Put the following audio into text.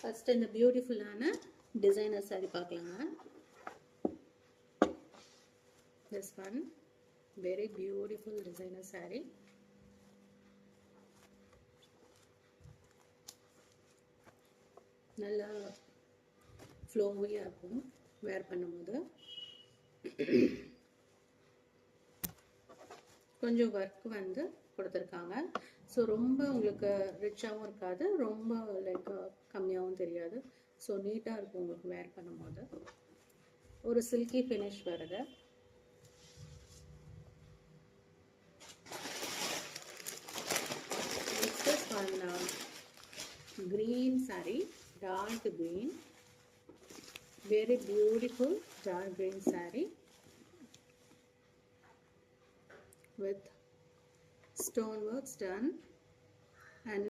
First இந்த பியூட்டிஃபுல்லான designer saree பார்க்கலாங்க. This one very beautiful designer saree. நல்லா ஃப்ளோவியாக இருக்கும் வேர் பண்ணும்போது. கொஞ்சம் ஒர்க் வந்து கொடுத்துருக்காங்க. ஸோ ரொம்ப உங்களுக்கு ரிச்சாகவும் இருக்காது, ரொம்ப லைக் கம்மியாகவும் தெரியாது. ஸோ நீட்டாக இருக்கும் உங்களுக்கு வேர் பண்ணும்போது. ஒரு சில்கி ஃபினிஷ் வருது. Next one green saree, dark green, very beautiful dark green saree with stone works done.